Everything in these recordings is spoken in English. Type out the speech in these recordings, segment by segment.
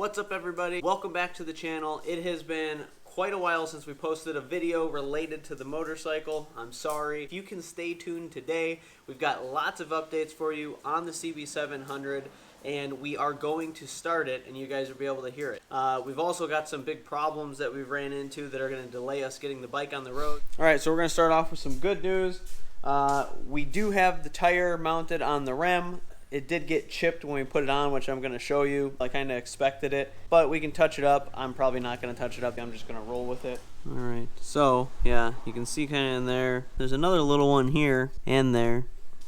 What's up, everybody? Welcome back to the channel. It has been quite a while since we posted a video related to the motorcycle. I'm sorry. If you can stay tuned today, we've got lots of updates for you on the CB700, and we are going to start it, and you guys will be able to hear it. We've also got some big problems that we've ran into that are going to delay us getting the bike on the road. All right, so we're going to start off with some good news. We do have the tire mounted on the rim. It did get chipped when we put it on, which I'm going to show you. I kind of expected it, but we can touch it up. I'm probably not going to touch it up. I'm just going to roll with it. All right, so yeah, you can see kind of in there. There's another little one here and there,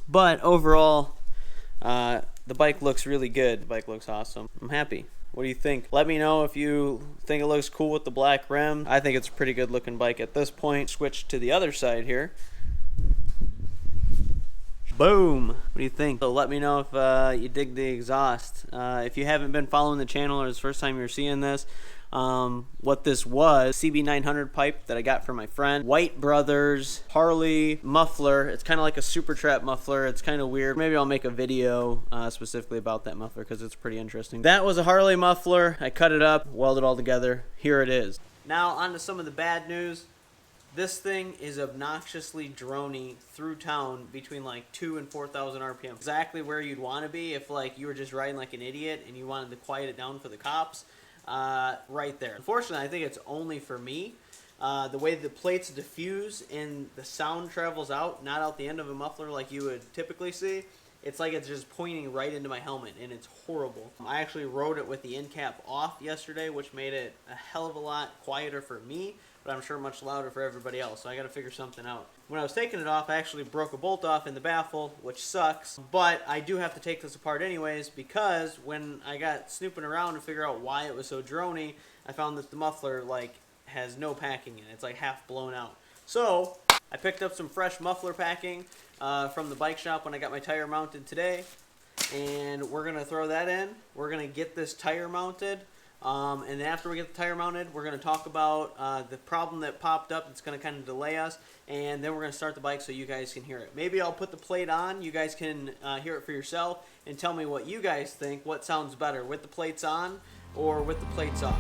but overall, the bike looks really good. The bike looks awesome. I'm happy. What do you think? Let me know if you think it looks cool with the black rim. I think it's a pretty good looking bike at this point. Switch to the other side here. Boom! What do you think? So let me know if you dig the exhaust. If you haven't been following the channel or it's the first time you're seeing this, what this was, CB900 pipe that I got from my friend. White Brothers Harley muffler. It's kind of like a Super Trap muffler. It's kind of weird. Maybe I'll make a video specifically about that muffler because it's pretty interesting. That was a Harley muffler. I cut it up, welded it all together. Here it is. Now on to some of the bad news. This thing is obnoxiously drony through town between like 2,000 and 4,000 RPM. Exactly where you'd want to be if like you were just riding like an idiot and you wanted to quiet it down for the cops. Right there. Unfortunately, I think it's only for me. The way the plates diffuse and the sound travels out, not out the end of a muffler like you would typically see. It's like it's just pointing right into my helmet, and it's horrible. I actually rode it with the end cap off yesterday, which made it a hell of a lot quieter for me, but I'm sure much louder for everybody else, so I gotta figure something out. When I was taking it off, I actually broke a bolt off in the baffle, which sucks, but I do have to take this apart anyways, because when I got snooping around to figure out why it was so drony, I found that the muffler like has no packing in it. It's like half blown out. So I picked up some fresh muffler packing from the bike shop when I got my tire mounted today, and we're gonna throw that in. We're gonna get this tire mounted. And then after we get the tire mounted, we're going to talk about the problem that popped up that's going to kind of delay us, and then we're going to start the bike so you guys can hear it. Maybe I'll put the plate on, you guys can hear it for yourself, and tell me what you guys think, what sounds better, with the plates on or with the plates off.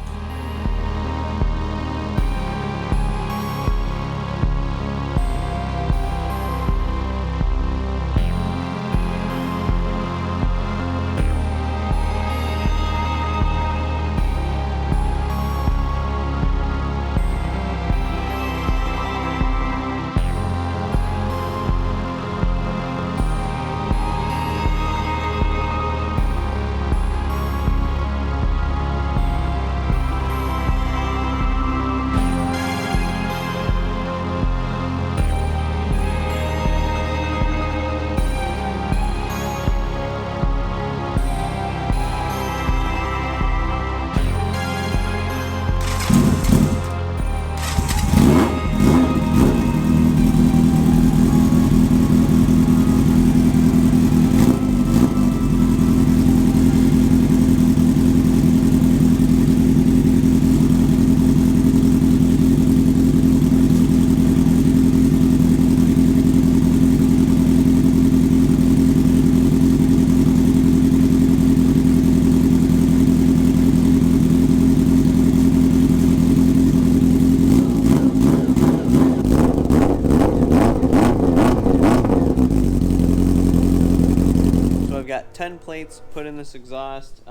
Got 10 plates put in this exhaust,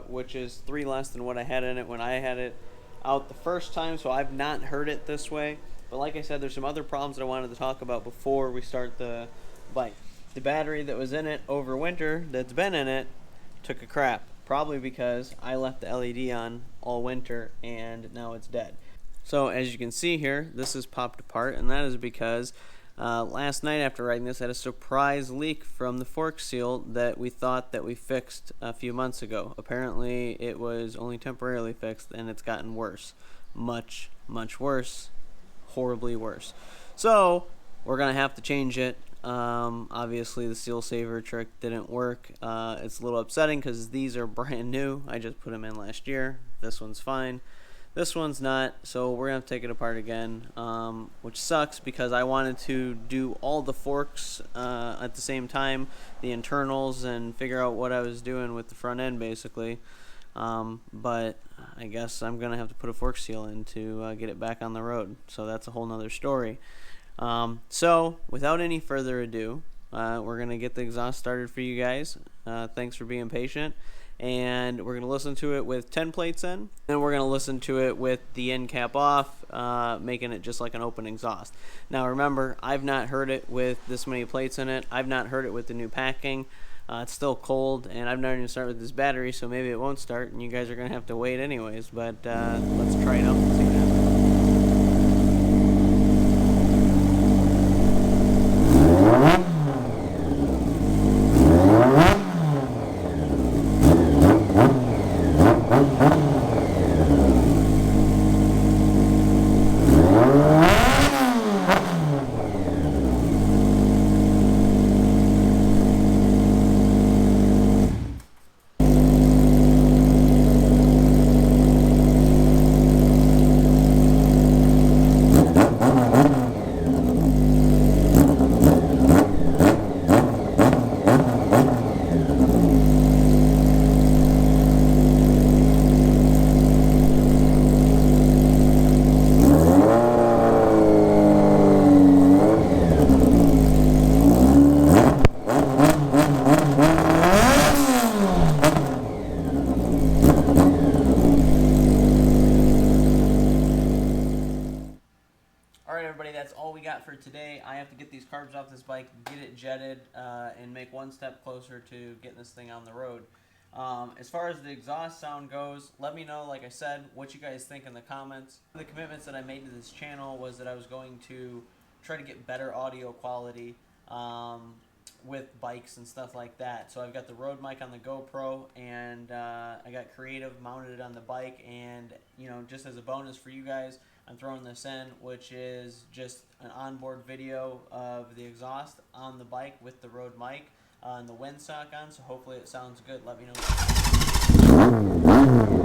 which is 3 less than what I had in it when I had it out the first time, so I've not heard it this way. But like I said, there's some other problems that I wanted to talk about before we start the bike. The battery that was in it over winter, that's been in it, took a crap. Probably because I left the LED on all winter and now it's dead. So as you can see here, this is popped apart, and that is because last night after riding this, I had a surprise leak from the fork seal that we thought that we fixed a few months ago. Apparently it was only temporarily fixed, and it's gotten worse. Much, much worse. Horribly worse. So we're going to have to change it. Obviously the seal saver trick didn't work. It's a little upsetting because these are brand new. I just put them in last year. This one's fine. This one's not, so we're going to take it apart again, which sucks because I wanted to do all the forks at the same time, the internals, and figure out what I was doing with the front end, basically. but I guess I'm gonna have to put a fork seal in to get it back on the road. So that's a whole nother story. So without any further ado, we're going to get the exhaust started for you guys. Thanks for being patient. And we're going to listen to it with 10 plates in. And we're going to listen to it with the end cap off, making it just like an open exhaust. Now remember, I've not heard it with this many plates in it. I've not heard it with the new packing. It's still cold, and I've not even started with this battery, so maybe it won't start, and you guys are going to have to wait anyways. But let's try it out and see what happens. Alright everybody, that's all we got for today. I have to get these carbs off this bike, get it jetted, and make one step closer to getting this thing on the road. As far as the exhaust sound goes, let me know, like I said, what you guys think in the comments. The commitments that I made to this channel was that I was going to try to get better audio quality with bikes and stuff like that. So I've got the Rode mic on the GoPro, and I got Creative mounted on the bike, and just as a bonus for you guys, I'm throwing this in, which is just an onboard video of the exhaust on the bike with the Rode mic and the windsock on, so hopefully it sounds good. Let me know.